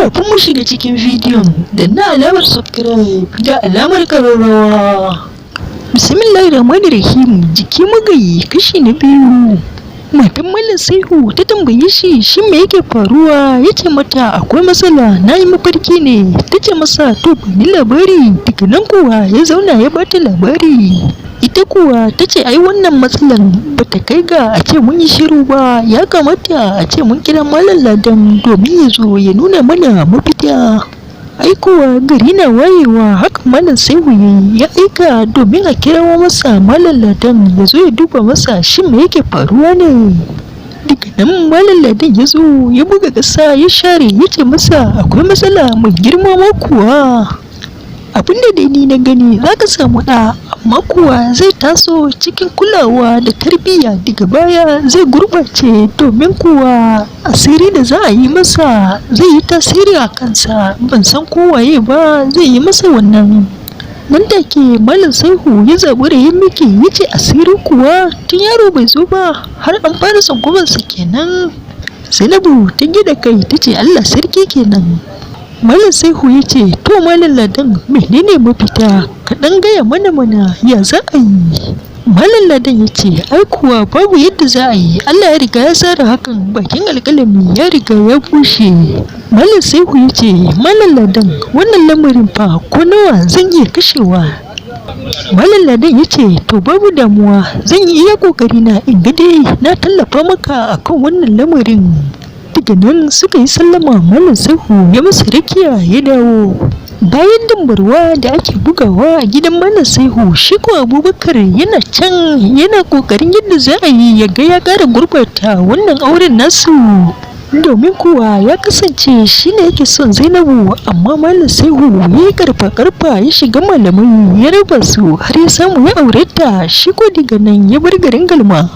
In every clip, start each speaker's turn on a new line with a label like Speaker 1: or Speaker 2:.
Speaker 1: kafin mu shiga cikin bidiyon da na alamar subscribe da alamar kararrawa. Bismillahirrahmanirrahim. Jiki Magayi kashi na 2. Matan Mallam Saihu ta tambaye shi me yake faruwa, yace mata akwai matsala, nayi mafarki ne. Tace masa to bani labari. Daga nan kuwa ya zauna ya bata labari. Ita kuwa tace ai wannan matsalan bata kai ga a ce mun yi shiru ba, ya kamata a ce mun kira Malam Ladan domin ya zo ya nuna mana mafita. Ai kuwa gari na wayewa haka Malam Saihu ya aika domin a kirawo masa Malam Ladan ya zo ya duba masa shin me yake faruwa ne. Daga nan Malam Ladan ya zo ya buga ƙasa ya share ya ce masa akwai matsala mai girma ma kuwa. Abinda dai ni na gani zaka samu ɗa amma kuwa zai taso cikin kulawa da tarbiyya, daga baya zai gurɓace domin kuwa asiri da za a yi masa zai yi tasiri a kansa. Ban san kowaye ba zai yi masa wannan. Nan take Malam Saihu ya zaɓi ya miki ya ce asiri kuwa tun yaro bai zo ba har an fara tsangwamarsa kenan. Zainabu ta gida kai ta ce Allah sarki kenan. Malam Saihu ya ce to Malam Ladan menene mafita, ka ɗan gaya mana ya za a yi. Malam Ladan ya ce ai kuwa babu yadda za a yi, Allah ya riga ya tsara hakan, bakin alƙalami ya riga ya bushe. Malam Saihu ya ce Malam Ladan wannan lamarin fa ko nawa zan iya kashewa. Malam Ladan ya ce to babu damuwa, zan yi iya ƙoƙari na in ga dai na tallafa maka akan wannan lamarin. Daga nan suka yi sallama. Malam Saihu ya masa rakiya ya dawo. Bayan dambarwa da ake bugawa a gidan Malam Saihu, shi ko Abubakar yana can yana kokarin yadda za a yi ya ga ya ƙara gurbata wannan auren nasu, domin kuwa ya kasance shi ne yake son Zainabu, amma Malam Saihu ya yi karfa ya shiga malamai ya raba su har ya samu ya aure ta. Shi ko daga nan ya bar garin Galma.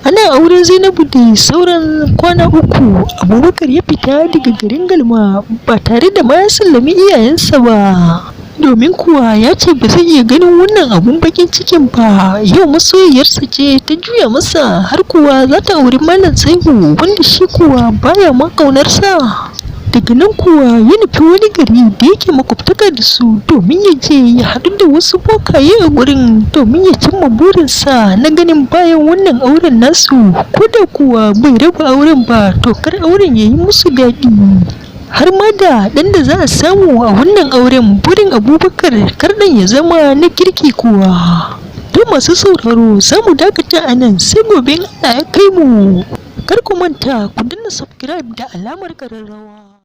Speaker 1: Ana auren Zainabu da sauran kwana 3 Abubakar ya fita daga garin Galma ba tare da ma ya sallami iyayensa ba, domin kuwa ya ce ba zai iya ganin wannan abun bakin cikin ba. Yau masoyiyarsa ce ta juya masa har kuwa za ta auri Malam Saihu, wanda shi kuwa baya ma ƙaunarsa. Daga nan kuwa ya nufi wani gari da yake makwabtaka da su domin ya je ya haɗu da wasu bokaye a gurin domin ya cimma burinsa na ganin bayan wannan auren nasu. Ko da kuwa bai raba auren ba to kar auren ya yi musu daɗi. Har ma da ɗan da za a samu a wannan auren, burin Abubakar kar ɗan ya zama na kirki kuwa. To masu sauraro za mu dakata a nan sai gobe Allah ya kai mu. Kar ku manta ku danna subscribe da alamar ƙararrawa.